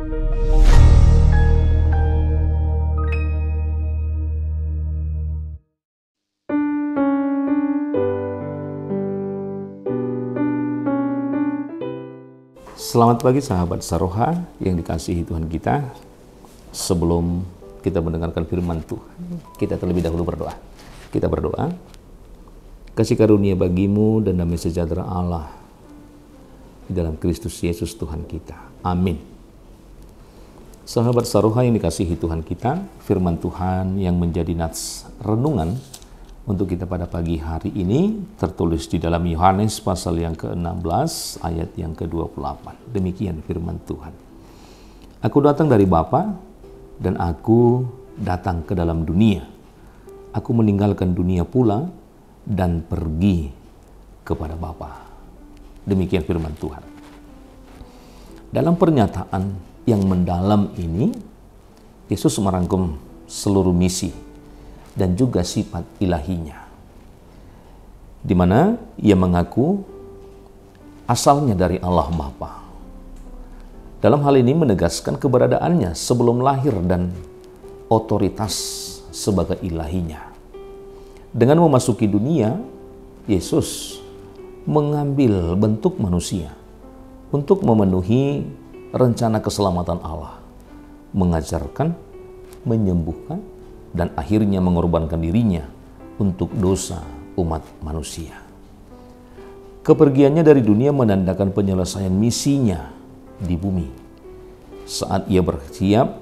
Selamat pagi sahabat Saroha yang dikasihi Tuhan kita. Sebelum kita mendengarkan firman Tuhan, kita terlebih dahulu berdoa. Kita berdoa. Kasih karunia bagimu dan damai sejahtera Allah di dalam Kristus Yesus Tuhan kita. Amin. Sahabat Saroha yang dikasihi Tuhan kita, firman Tuhan yang menjadi nats renungan untuk kita pada pagi hari ini tertulis di dalam Yohanes pasal yang ke-16 ayat yang ke-28. Demikian firman Tuhan. Aku datang dari Bapa dan aku datang ke dalam dunia. Aku meninggalkan dunia pula dan pergi kepada Bapa. Demikian firman Tuhan. Dalam pernyataan yang mendalam ini, Yesus merangkum seluruh misi dan juga sifat ilahinya, di mana ia mengaku asalnya dari Allah Bapa. Dalam hal ini menegaskan keberadaannya sebelum lahir dan otoritas sebagai ilahinya. Dengan memasuki dunia, Yesus mengambil bentuk manusia untuk memenuhi rencana keselamatan Allah, mengajarkan, menyembuhkan, dan akhirnya mengorbankan dirinya untuk dosa umat manusia. Kepergiannya dari dunia menandakan penyelesaian misinya di bumi saat ia bersiap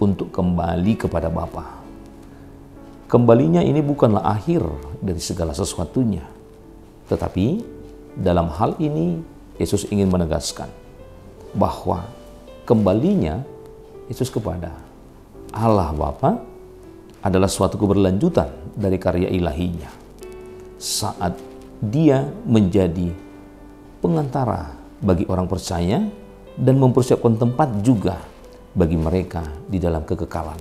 untuk kembali kepada Bapa. Kembalinya ini bukanlah akhir dari segala sesuatunya, tetapi dalam hal ini Yesus ingin menegaskan bahwa kembalinya Yesus kepada Allah Bapa adalah suatu keberlanjutan dari karya ilahinya saat dia menjadi pengantara bagi orang percaya dan mempersiapkan tempat juga bagi mereka di dalam kekekalan.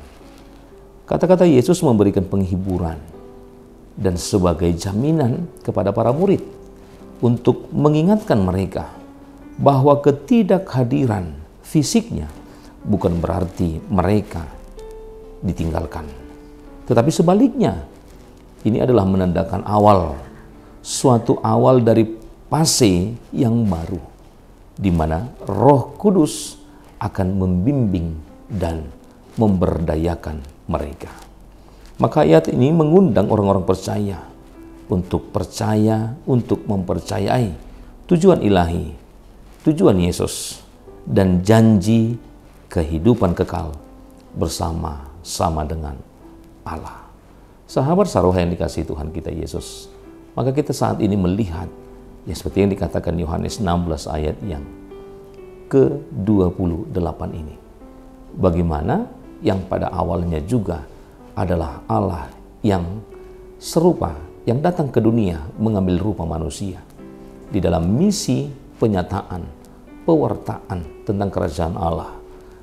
Kata-kata Yesus memberikan penghiburan dan sebagai jaminan kepada para murid untuk mengingatkan mereka bahwa ketidakhadiran fisiknya bukan berarti mereka ditinggalkan. Tetapi sebaliknya, ini adalah menandakan suatu awal dari fase yang baru, di mana Roh Kudus akan membimbing dan memberdayakan mereka. Maka ayat ini mengundang orang-orang percaya untuk mempercayai tujuan ilahi, tujuan Yesus, dan janji kehidupan kekal bersama-sama dengan Allah. Sahabat Saroha yang dikasihi Tuhan kita Yesus, maka kita saat ini melihat ya seperti yang dikatakan Yohanes 16 ayat yang ke-28 ini. Bagaimana yang pada awalnya juga adalah Allah yang serupa, yang datang ke dunia mengambil rupa manusia. Di dalam misi penyataan, pewartaan tentang kerajaan Allah.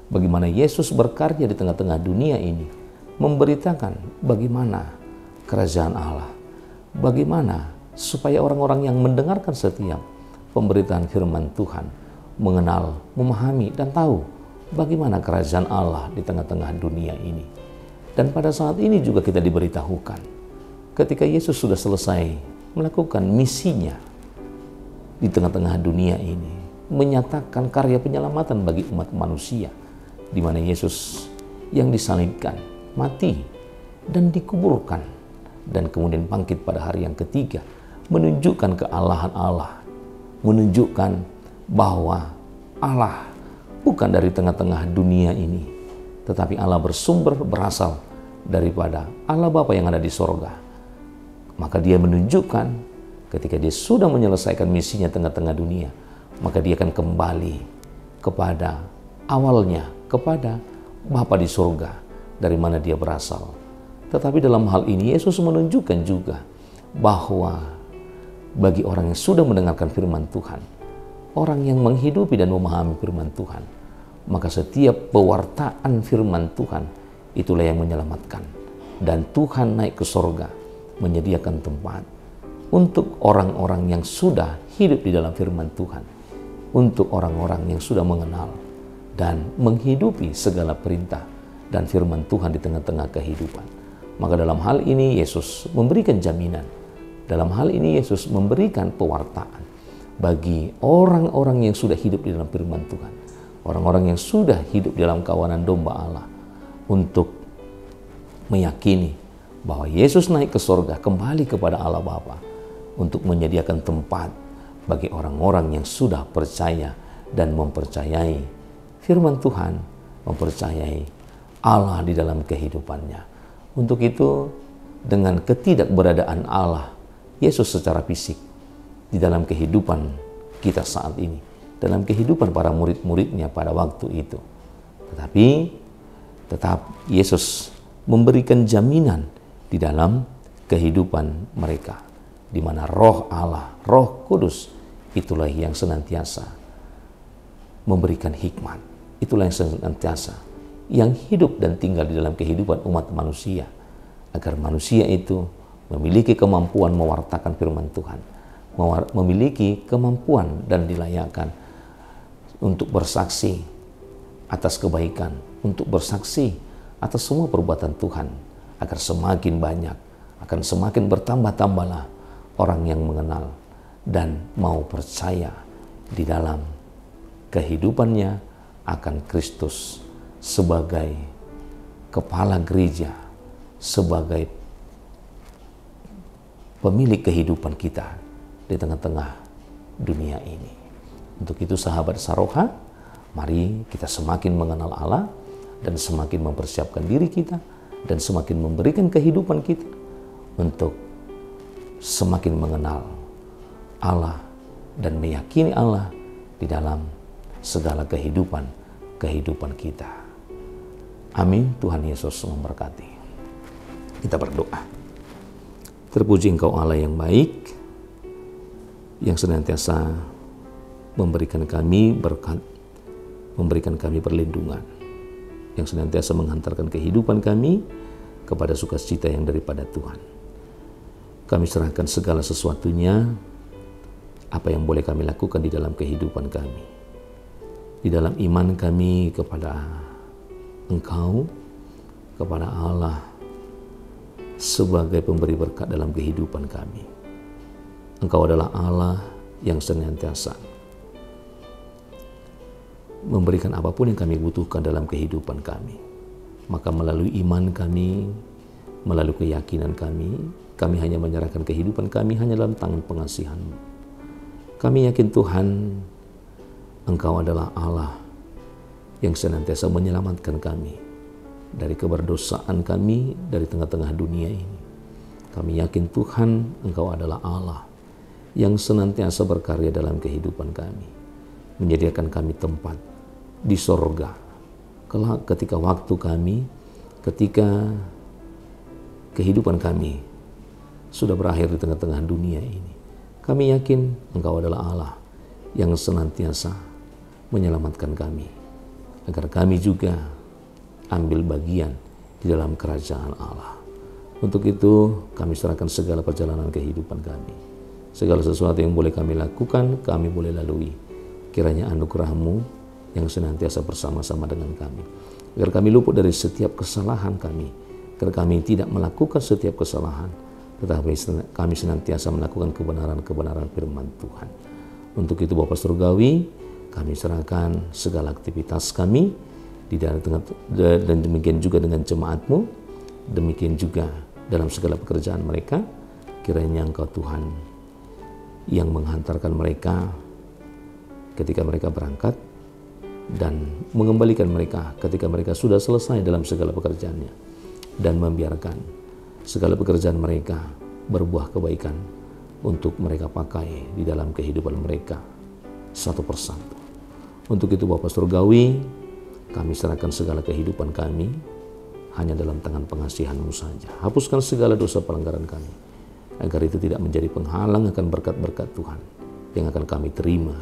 Bagaimana Yesus berkarya di tengah-tengah dunia ini, memberitakan bagaimana kerajaan Allah, bagaimana supaya orang-orang yang mendengarkan setiap pemberitaan firman Tuhan mengenal, memahami, dan tahu bagaimana kerajaan Allah di tengah-tengah dunia ini. Dan pada saat ini juga kita diberitahukan ketika Yesus sudah selesai melakukan misinya di tengah-tengah dunia ini, menyatakan karya penyelamatan bagi umat manusia, di mana Yesus yang disalibkan, mati, dan dikuburkan, dan kemudian bangkit pada hari yang ketiga, menunjukkan kealahan Allah, menunjukkan bahwa Allah bukan dari tengah-tengah dunia ini, tetapi Allah berasal daripada Allah Bapa yang ada di sorga. Maka dia menunjukkan ketika dia sudah menyelesaikan misinya tengah-tengah dunia, maka dia akan kembali kepada awalnya, kepada Bapa di sorga, dari mana dia berasal. Tetapi dalam hal ini Yesus menunjukkan juga bahwa bagi orang yang sudah mendengarkan firman Tuhan, orang yang menghidupi dan memahami firman Tuhan, maka setiap pewartaan firman Tuhan itulah yang menyelamatkan. Dan Tuhan naik ke sorga menyediakan tempat untuk orang-orang yang sudah hidup di dalam firman Tuhan, untuk orang-orang yang sudah mengenal dan menghidupi segala perintah dan firman Tuhan di tengah-tengah kehidupan. Maka dalam hal ini Yesus memberikan jaminan. Dalam hal ini Yesus memberikan pewartaan bagi orang-orang yang sudah hidup di dalam firman Tuhan. Orang-orang yang sudah hidup di dalam kawanan domba Allah untuk meyakini bahwa Yesus naik ke sorga kembali kepada Allah Bapa untuk menyediakan tempat bagi orang-orang yang sudah percaya dan mempercayai firman Tuhan, mempercayai Allah di dalam kehidupannya. Untuk itu, dengan ketidakberadaan Allah, Yesus secara fisik di dalam kehidupan kita saat ini, dalam kehidupan para murid-muridnya pada waktu itu. Tetapi tetap Yesus memberikan jaminan di dalam kehidupan mereka, di mana Roh Allah, Roh Kudus, itulah yang senantiasa memberikan hikmat. Itulah yang senantiasa yang hidup dan tinggal di dalam kehidupan umat manusia, agar manusia itu memiliki kemampuan mewartakan firman Tuhan, memiliki kemampuan dan dilayakkan untuk bersaksi atas kebaikan, untuk bersaksi atas semua perbuatan Tuhan, agar semakin banyak, akan semakin bertambah-tambahlah orang yang mengenal dan mau percaya di dalam kehidupannya akan Kristus sebagai kepala gereja, sebagai pemilik kehidupan kita di tengah-tengah dunia ini. Untuk itu sahabat Saroha, mari kita semakin mengenal Allah dan semakin mempersiapkan diri kita dan semakin memberikan kehidupan kita untuk semakin mengenal Allah dan meyakini Allah di dalam segala kehidupan kita. Amin. Tuhan Yesus memberkati. Kita berdoa. Terpuji Engkau Allah yang baik, yang senantiasa memberikan kami berkat, memberikan kami perlindungan, yang senantiasa menghantarkan kehidupan kami kepada sukacita yang daripada Tuhan. Kami serahkan segala sesuatunya, apa yang boleh kami lakukan di dalam kehidupan kami, di dalam iman kami kepada Engkau, kepada Allah sebagai pemberi berkat dalam kehidupan kami. Engkau adalah Allah yang senantiasa memberikan apapun yang kami butuhkan dalam kehidupan kami. Maka melalui iman kami, melalui keyakinan kami hanya menyerahkan kehidupan kami hanya dalam tangan pengasihan-Mu. Kami yakin Tuhan, Engkau adalah Allah yang senantiasa menyelamatkan kami dari keberdosaan kami dari tengah-tengah dunia ini. Kami yakin Tuhan, Engkau adalah Allah yang senantiasa berkarya dalam kehidupan kami, menyediakan kami tempat di sorga. Kelak ketika waktu kami, ketika kehidupan kami sudah berakhir di tengah-tengah dunia ini, kami yakin Engkau adalah Allah yang senantiasa menyelamatkan kami, agar kami juga ambil bagian di dalam kerajaan Allah. Untuk itu kami serahkan segala perjalanan kehidupan kami. Segala sesuatu yang boleh kami lakukan, kami boleh lalui. Kiranya anugerah-Mu yang senantiasa bersama-sama dengan kami, agar kami luput dari setiap kesalahan kami, agar kami tidak melakukan setiap kesalahan, tetapi kami senantiasa melakukan kebenaran-kebenaran firman Tuhan. Untuk itu Bapa Surgawi, kami serahkan segala aktivitas kami di dalam dan demikian juga dengan jemaat-Mu, demikian juga dalam segala pekerjaan mereka. Kiranya Engkau Tuhan yang menghantarkan mereka ketika mereka berangkat dan mengembalikan mereka ketika mereka sudah selesai dalam segala pekerjaannya, dan membiarkan segala pekerjaan mereka berbuah kebaikan untuk mereka pakai di dalam kehidupan mereka satu persatu. Untuk itu Bapa Surgawi, kami serahkan segala kehidupan kami hanya dalam tangan pengasihan-Mu saja. Hapuskan segala dosa pelanggaran kami, agar itu tidak menjadi penghalang akan berkat-berkat Tuhan yang akan kami terima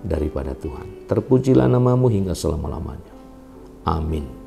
daripada Tuhan. Terpujilah nama-Mu hingga selama-lamanya. Amin.